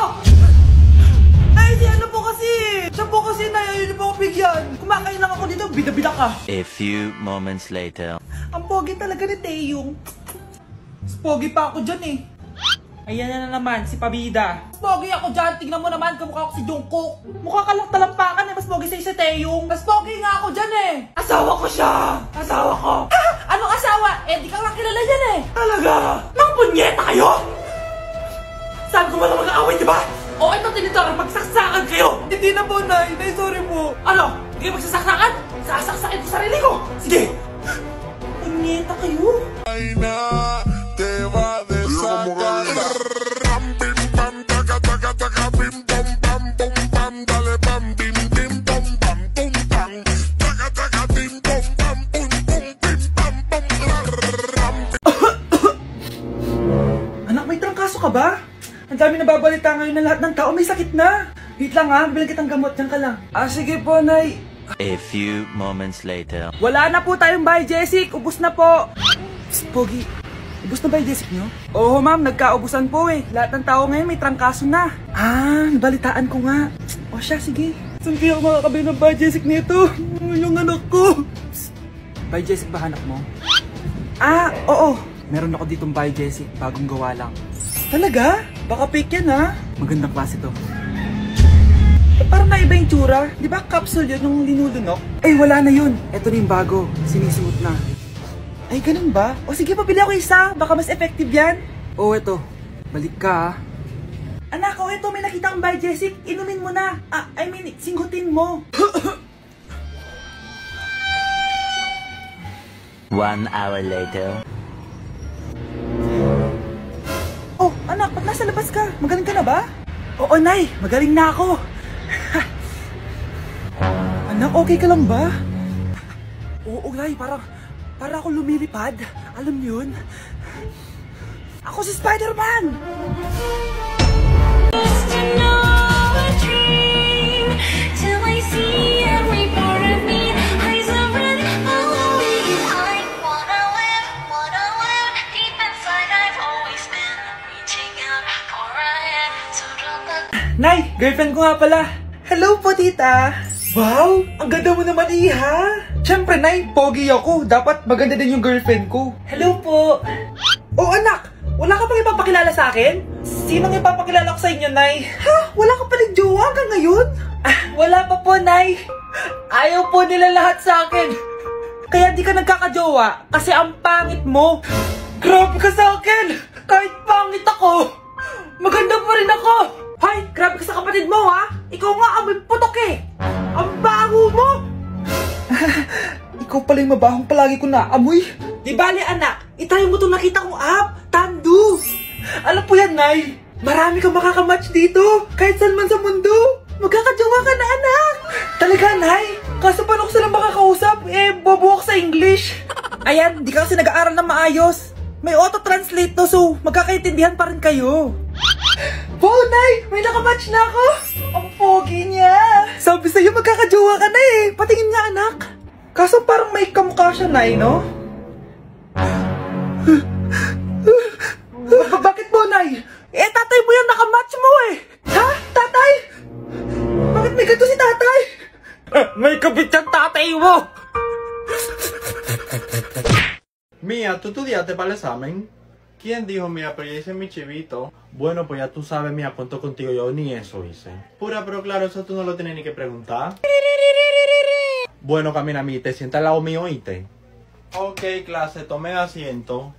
Ay, di ano po kasi! Siya po kasi na yun po ako bigyan! Kumakain lang ako dito, bida-bida ka! A few moments later. Ang pogi talaga ni Taeyong. Mas pogi pa ako dyan eh. Ayan na naman, si Pabida. Mas pogi ako dyan, tignan mo naman, kamukha ako si Jungkook. Mukha ka lang talampakan eh, mas pogi sa'yo si Taeyong. Mas pogi nga ako dyan eh. Asawa ko siya! Asawa ko! Ha? Anong asawa? Di ka lang kilala yan eh. Talaga? Mga punyeta kayo? Saan ko ba na mag-aaway, di ba? Ito tinitara, magsaksakan kayo! Hindi na po, Nay. Nay, sorry po. Ano? Hindi kayo magsasaksakan? Sasaksakin ko sarili ko! Sige! Punyeta kayo? Ay na, te va a desatar. Ram, bim, bam, taca, taca, taca, bim, bam, bam, bum, bam, dale, bam, bim, bim, bam, bam, bum, bam. Taca, taca, bim, bam, bam, bum, bum, bim, bam, bam, ram. Anak, may trangkaso ka ba? Ang dami nababalita ngayon na lahat ng tao may sakit na. Wait lang ha, bibilang kitang gamot, dyan ka lang. Sige po, Nay. A few moments later. Wala na po tayong bahay, Jessic. Ubus na po. Psst, Pogi. Ubus na ba yung Jessic nyo? Oo, ma'am. Nagkaubusan po eh. Lahat ng tao ngayon may trangkaso na. Nabalitaan ko nga. O siya, sige. Saan kaya ako makakabili ng bahay, Jessic nito? Yung anak ko. Psst. Bahay, Jessic ba hanap mo? Oo. Meron ako ditong bahay, Jessic. Bagong gawa lang. Talaga? Baka fake yan ha? Magandang klase to. Parang naiba yung tsura. Di ba capsule yun nung linulunok? Wala na yun. Ito na yung bago. Sinisuot na. Ay, ganun ba? O sige, pabili ako isa. Baka mas effective yan. Eto. Balik ka ha. Anak, ito. May nakita kang bahay, Jessic. Inumin mo na. Singhutin mo. 1 hour later. Anak, ba't nasa labas ka? Magaling ka na ba? Oo, Nay. Magaling na ako. Anak, okay ka lang ba? Oo, Nay. Para ako lumilipad. Alam niyo yun? Ako si Spider-Man! Nay, girlfriend ko nga pala. Hello po, tita. Wow, ang ganda mo naman, iha. Siyempre, Nay, pogi ako. Dapat maganda din yung girlfriend ko. Hello po. Anak, wala ka pang ipapakilala sa akin? Sinong ipapakilala ko sa inyo, Nay? Ha? Wala ka paling jowa hanggang ngayon? Wala pa po, Nay. Ayaw po nila lahat sa akin. Kaya di ka nagkakajowa kasi ang pangit mo. Grabe ka sa akin. Kahit pangit ako, maganda pa rin ako. Hay, grabe ka sa kapatid mo, ha? Ikaw nga amoy putok eh. Ang baho mo. Ikaw pala yung mabahong palagi ko naamoy. Di bali, anak. Itayo mo itong nakita kong app. Tandu. Alam po yan, Nay. Marami kang makakamatch dito. Kahit saan man sa mundo. Magkakajowa ka na, anak. Talaga, Nay. Kaso paano ko sila makakausap? Bobo ako sa English. Ayan, di ka kasi nag-aaral na maayos. May auto-translate to, so magkakaintindihan pa rin kayo. Wow, Nay! May nakamatch na ako! Ang pogi niya! Sabi sa'yo, magkakajowa ka na eh! Patingin nga, anak! Kaso parang may kamukha siya, Nay, no? Bakit mo, Nay? Tatay mo yan, nakamatch mo eh! Ha? Tatay? Bakit may ganito si tatay? May kabit siyang tatay mo! Mía, ¿tú estudiaste para el examen? ¿Quién dijo, mía, pero ya hice mi chivito? Bueno, pues ya tú sabes, mía, cuento contigo, yo ni eso hice. Pura, pero claro, eso tú no lo tienes ni que preguntar. Bueno, Camila, mí, te sientas al lado mío, ¿oíste? Ok, clase, tome asiento.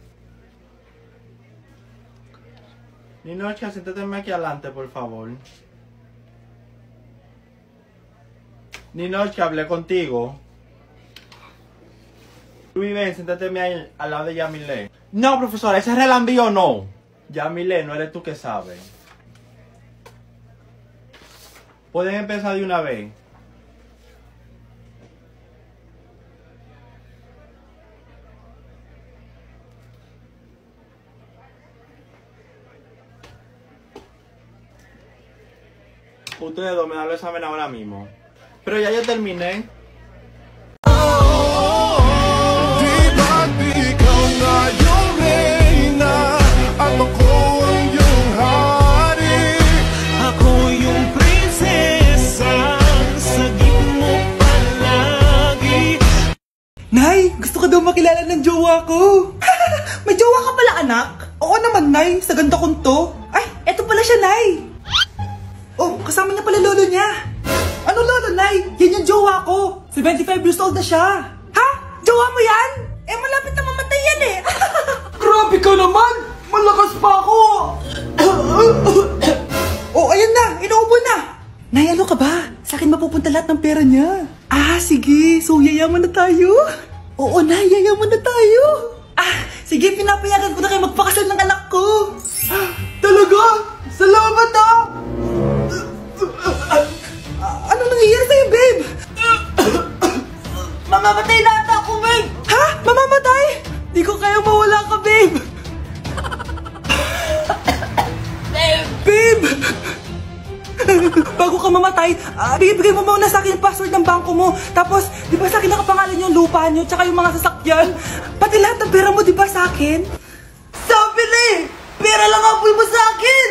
Ninochka, siéntate aquí adelante, por favor. Ninochka, hablé contigo. Luis, ven, siéntate ahí al lado de Yamile. No, profesor, ese relambío no. Yamile, no eres tú que sabes. Pueden empezar de una vez. Ustedes dos me dan el examen ahora mismo. Pero ya yo terminé. Nay, gusto ka daw makilala ng jowa ko. May jowa ka pala, anak? Oo naman, Nay. Sa ganda kong to. Ay, eto pala siya, Nay. Oh, kasama niya pala lolo niya. Ano lolo, Nay? Yan yung jowa ko. 75 years old na siya. Ha? Jowa mo yan? Malapit na mamatay yan eh. Grabe ka naman. Malakas pa ako. Oh, ayan na. Inuubo na. Nay, ano ka ba? Sa akin mapupunta lahat ng pera niya. Ah, sige. So, yayaman na tayo? Oo, Nay. Yayaman na tayo. Sige. Pinapayagan ko na kayo magpakasal ng anak ko. Talaga? Salamat ah. Ano nangyayari sa'yo, babe? Mamamatay na ata ako, babe. Ha? Mamamatay? Di ko kaya mawala ka, babe. Babe! Bago ka mamatay, bigay mo muna sa akin yung password ng bangko mo. Tapos, di ba sa akin nakapangalan yung lupa nyo, tsaka yung mga sasakyan? Pati lahat ng pera mo, di ba sa akin? Sabi na eh! Pera lang apoy mo sa akin!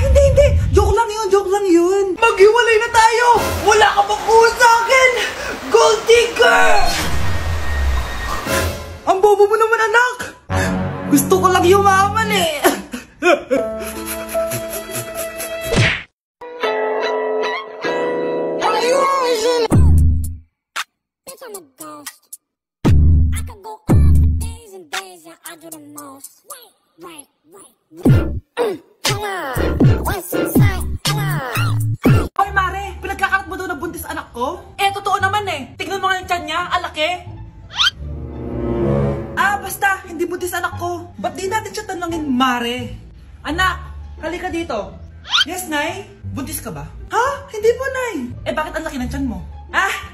Hindi. Joke lang yun. Maghiwalay na tayo! Wala ka makuha sa akin! Gold digger! Ang bobo mo naman, anak! Gusto ko lang yumaman eh! I'm a ghost. I could go on for days and days, yeah, I do the most. Right. What's inside? Hoy, Mare, pinagkakarat mo daw na buntis anak ko? Totoo naman eh. Tignan mo nga yung tiyan niya, alaki. Basta, hindi buntis anak ko. Ba't di natin siya tanongin, Mare? Anak, halika dito. Yes, Nay? Buntis ka ba? Ha? Hindi po, Nay. Bakit ang laki ng tiyan mo?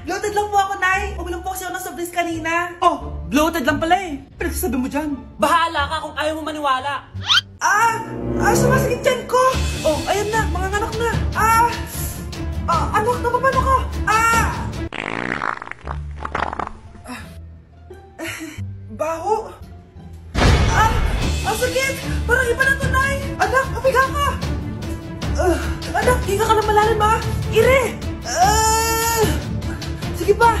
Bloated lang po ako, Nay. Uminom po kasi ako ng soft drinks kanina. Oh, bloated lang pala eh. Pinagsasabi mo dyan. Bahala ka kung ayaw mo maniwala. Sumasakit tiyan ko. Oh, ayan na, mga anak na. Anak, napapano ka? Baho. Ang sakit. Parang iba na to, Nay. Anak, papiga ka. Anak, higa ka lang malalim, ha? Ire. Sige pa.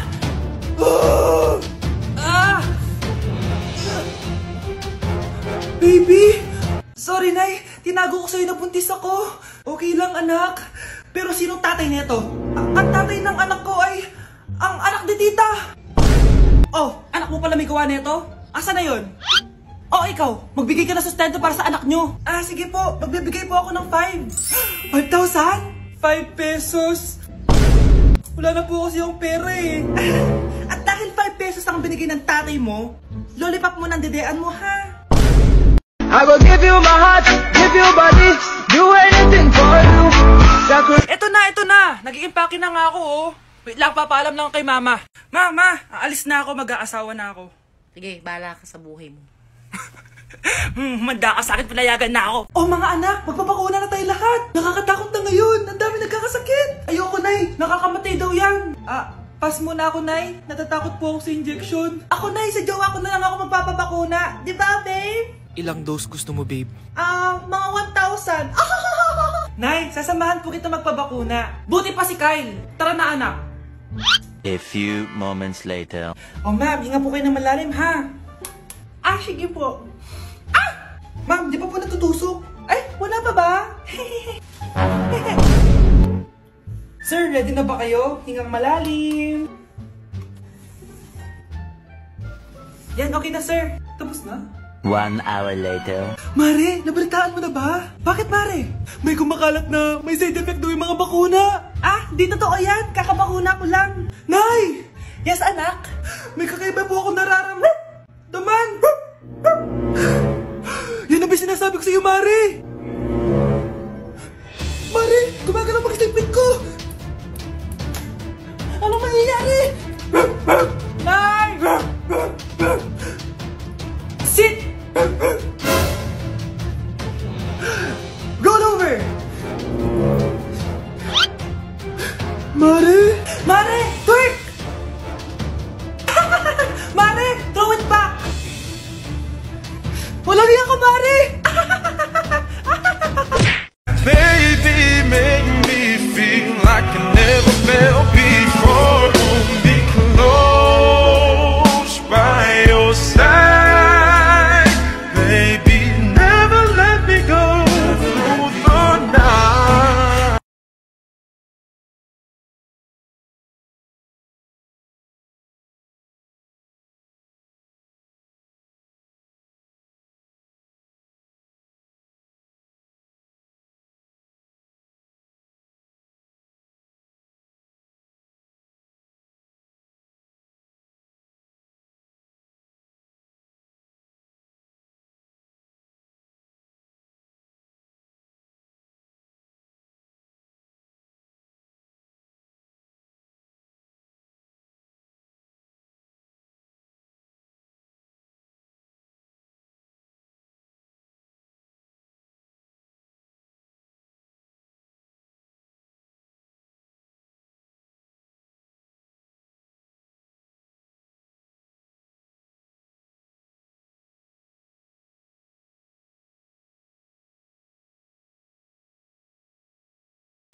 Baby. Sorry, Nay. Tinago ko sa'yo na buntis ako. Okay lang, anak. Pero sinong tatay nito? tatay ng anak ko ay ang anak ni tita. Oh, anak mo pala may gawa nito? Asa na yun? Oh, ikaw, magbigay ka na sustento para sa anak nyo. Ah, sige po, magbibigay po ako ng 5. 5,000? 5 pesos? Wala na po kasi yung pera eh. At dahil 5 pesos ang binigay ng tatay mo, lollipop mo ng dedean mo ha. I will give you my heart, give you body, do anything for you. Ito na. Nag-i-impake na nga ako oh. Wait lang, papaalam lang kay mama. Mama, aalis na ako, mag-aasawa na ako. Sige, bahala ka sa buhay mo. Manda ka sa akin, pinayagan na ako. Oh mga anak, magpapakuna na tayo lahat. Nakakatakot na ngayon, ang dami nagkakasakit. Ayoko, Nay, nakakamatay daw yan. Pass muna ako, Nay. Natatakot po ako sa injection. Ako, Nay, sa jowa ko na lang ako magpapabakuna. Di ba, babe? Ilang dose gusto mo, babe? Mga 1,000. Nay, sasamahan po kita magpabakuna. Buti pa si Kyle. Tara na, anak. A few moments later. Oh, ma'am, hinga po kayo ng malalim, ha? Sige po. Ma'am, di pa po natutusok? Ay, wala pa ba? Sir, ready na ba kayo? Hingang malalim. Yan, okay na, sir. Tapos na? 1 hour later. Mare, nabalitaan mo na ba? Bakit, Mare? May kumakalat na may side effect daw yung mga bakuna. Di totoo yan. Kakabakuna ko lang. Nay! Yes, anak? May kakaiba po ako nararamdaman. Yan ang sinasabi ko sa iyo, Mare. Mare, gumagalaw mag-stipid ko. Ano mangyayari? Nay! Sit! Roll over! Mare! Mare! Twerk! Mare! Throw it back! Walang iyan ka, Mare! Baby, make me feel like I never felt before. Be close by your side. Baby, never let me go through the night.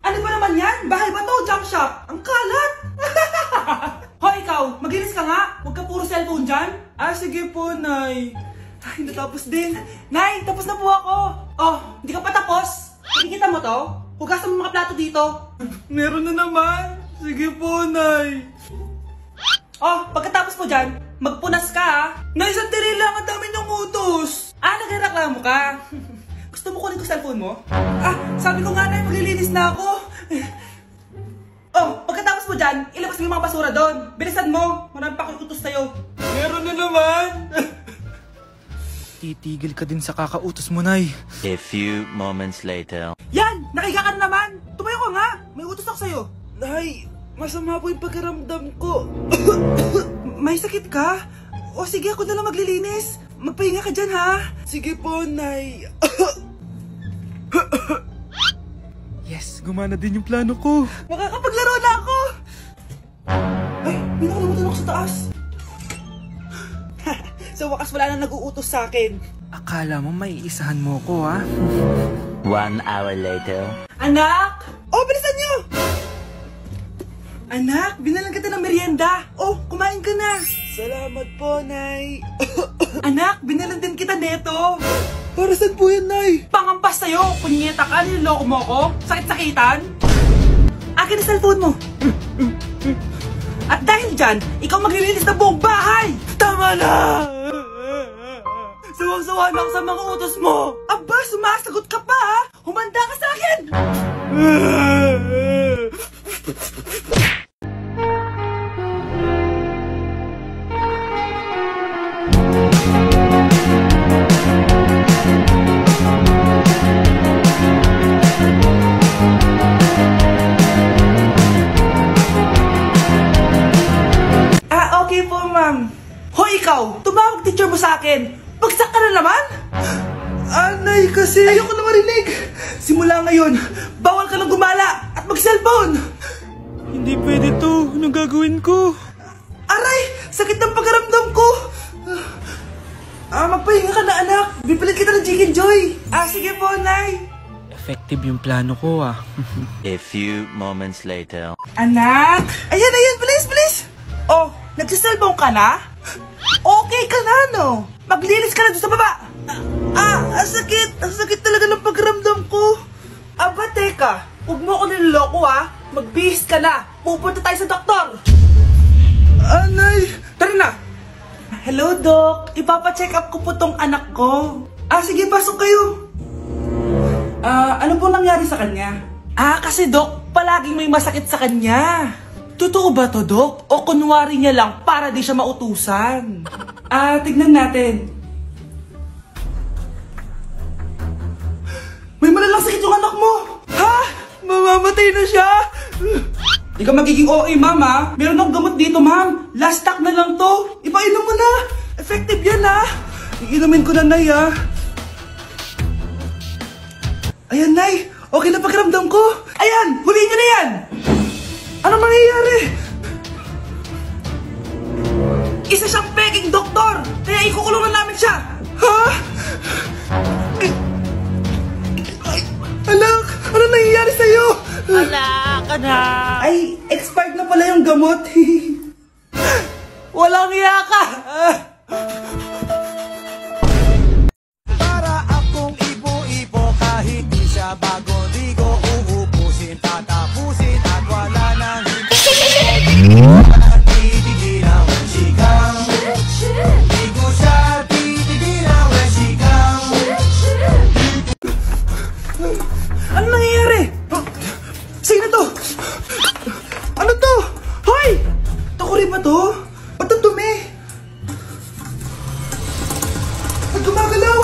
Ano ba naman yan? Bahay ba to? Junk shop? Ang kalat! Hoy, ikaw! Maginis ka nga! Huwag ka puro cellphone dyan! Sige po, Nay. Ay, natapos din. Nay, tapos na po ako! Oh, hindi ka pa tapos? Nakikita mo to? Hugasan mo mga plato dito. Meron na naman. Sige po, Nay. Oh, pagkatapos mo dyan, magpunas ka ha. Nay, sandali lang. Ang dami niyong utos. Nagreklamo ka. Gusto mo kunin ko cellphone mo? Sabi ko nga, Nay, maglilinis na ako. Oh, pagkatapos mo dyan, ilabas mo yung mga basura doon. Bilisan mo. Marami pa akong utos sa'yo. Meron na naman. Titigil ka din sa kakautos mo, Nay. A few moments later. Yan! Nakiga ka na naman! Tumayo ka nga! May utos ako sa'yo. Nay, masama po yung pagkaramdam ko. May sakit ka? O sige, ako na lang maglilinis. Magpahinga ka dyan, ha? Sige po, Nay. Yes, gumana din yung plano ko. Makakapaglaro na ako! Ay, may nakalimutan ako sa taas. Sa wakas wala na nag-uutos sa akin. Akala mo may isahan mo ko, ha? 1 hour later. Anak! Oh, bilisan niyo! Anak, binalan kita ng merienda. Oh, kumain ka na. Salamat po, Nay. Anak, binalan din kita neto. Para saan po yan, Nay? Pangampas sa'yo. Punyeta ka, niloloko mo ko. Sakit-sakitan. Akin ang cellphone mo. At dahil dyan, ikaw maglilinis ng buong bahay. Tama na! Sawang-sawa na ako sa mga utos mo. Aba, sumasagot ka pa ha? Humanda ka sa akin! Okay po, ma'am. Hoy, ikaw! Tumawag teacher mo sa akin! Bagsak ka na naman? Anay, kasi ayoko na marinig! Simula ngayon, bawal ka nang gumala at mag-cellphone! Hindi pwede to. Anong gagawin ko? Aray! Sakit ng pagkaramdam ko! Magpahinga ka na, anak. Bipilit kita ng Chicken Joy. Sige po, Nay. Effective yung plano ko, ah. A few moments later. Anak! Ayan, bilis, bilis! Oh, nagsiselbong ka na? Okay ka na, no? Maglinis ka na doon sa baba! Ang sakit! Ang sakit talaga ng pagramdam ko! Aba, teka! Huwag mo ako niloloko, ha? Magbihis ka na! Pupunta tayo sa doktor! Anay! Tara na! Hello, Doc! Ipapacheck up ko po tong anak ko. Sige, pasok kayo! Ano po nangyari sa kanya? Kasi, Doc, palaging may masakit sa kanya. Totoo ba to, Doc? O kunwari niya lang para di siya mautusan? Tignan natin. May malalang sakit yung anak mo! Ha? Mamamatay na siya? Di ka magiging OA, mama. Meron akong gamot dito, ma'am. Last stock na lang to. Ipainom mo na. Effective yan, ha? Iinumin ko na, Nay, ha? Ayan, Nay. Okay na pakiramdam ko. Ayan, huliin niyo na yan. Ano mangyayari? Isa siyang peking doktor. Kaya ikukulong na namin siya. Ha? Anak, ano nangyayari sa'yo? Anak! Ay, expired na pala yung gamot. Walang iya ka. Para akong ibo-ibo kahit di siya bago, di ko uubusin, tatapusin at wala nang titigil ang sigaw. Di ko siya titigil ang sigaw. Ano nangyayari? Sino to? Ano to? Hoy! Takuri ba to? Ba't ang dumi? Ba't gumagalaw?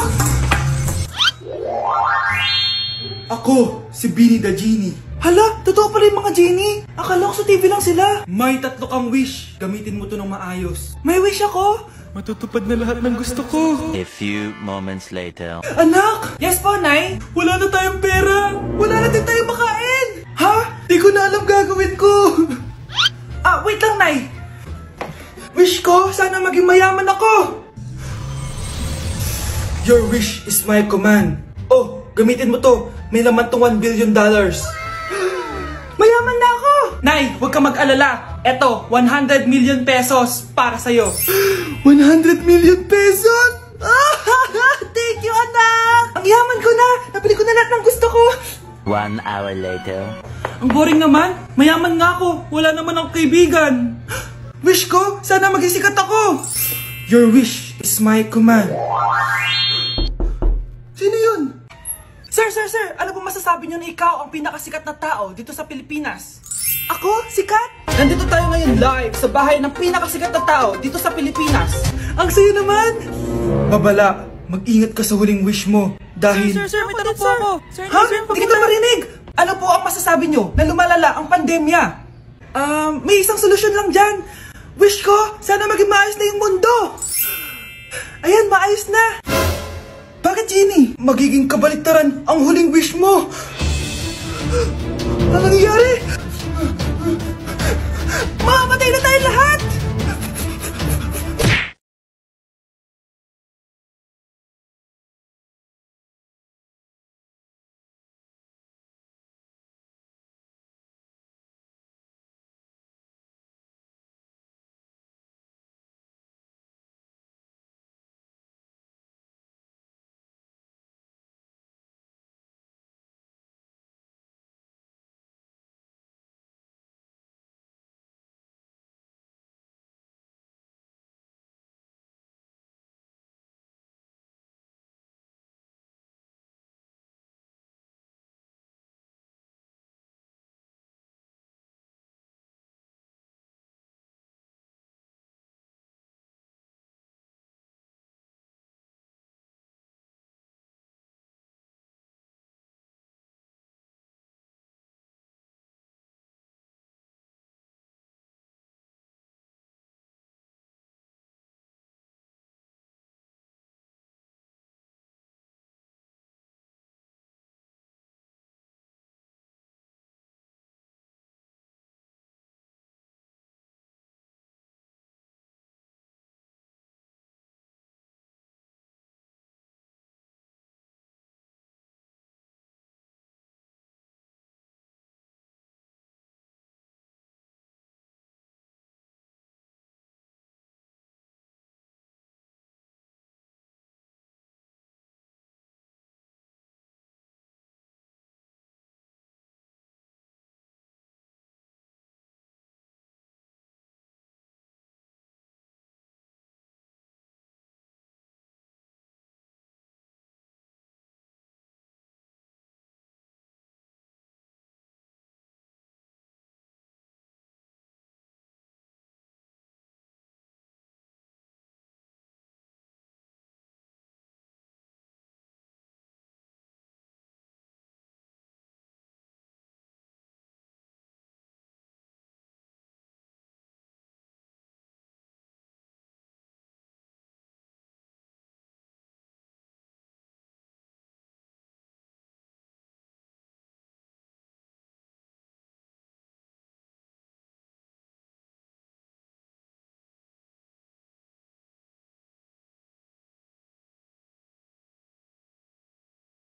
Ako, si Beanie the Genie. Hala, totoo pala yung mga genie. Akala ko sa TV lang sila. May 3 kang wish. Gamitin mo to ng maayos. May wish ako? Matutupad na lahat ng gusto ko. A few moments later. Anak! Yes po, Nay? Wala na tayong pera. Wala na din tayong makain. Ha? Di ko na alam gagawin ko. Wait lang, Nay. Wish ko, sana maging mayaman ako. Your wish is my command. Oh, gamitin mo to. May laman tong $1 billion. Mayaman na ako! Nay, huwag ka mag-alala. Eto, 100 million pesos para sa'yo. 100 million pesos? Thank you, anak! Ang yaman ko na! Nabili ko na lahat ng gusto ko! 1 hour later. Ang boring naman. Mayaman nga ako. Wala naman akong kaibigan. Wish ko, sana maging sikat ako. Your wish is my command. Sino yun? Sir! Ano po masasabi niyo na ikaw ang pinakasikat na tao dito sa Pilipinas? Ako? Sikat? Nandito tayo ngayon live sa bahay ng pinakasikat na tao dito sa Pilipinas. Ang sayo naman! Babala, mag-ingat ka sa huling wish mo. Dahil... Sir, may tanong po ako. Sir, ha? Hindi kita marinig! Ano po ang masasabi niyo na lumalala ang pandemya? May isang solusyon lang dyan. Wish ko, sana maging maayos na yung mundo. Ayan, maayos na. Bakit, Genie? Magiging kabaliktaran ang huling wish mo. Ano nangyayari? Mamamatay na tayo lahat!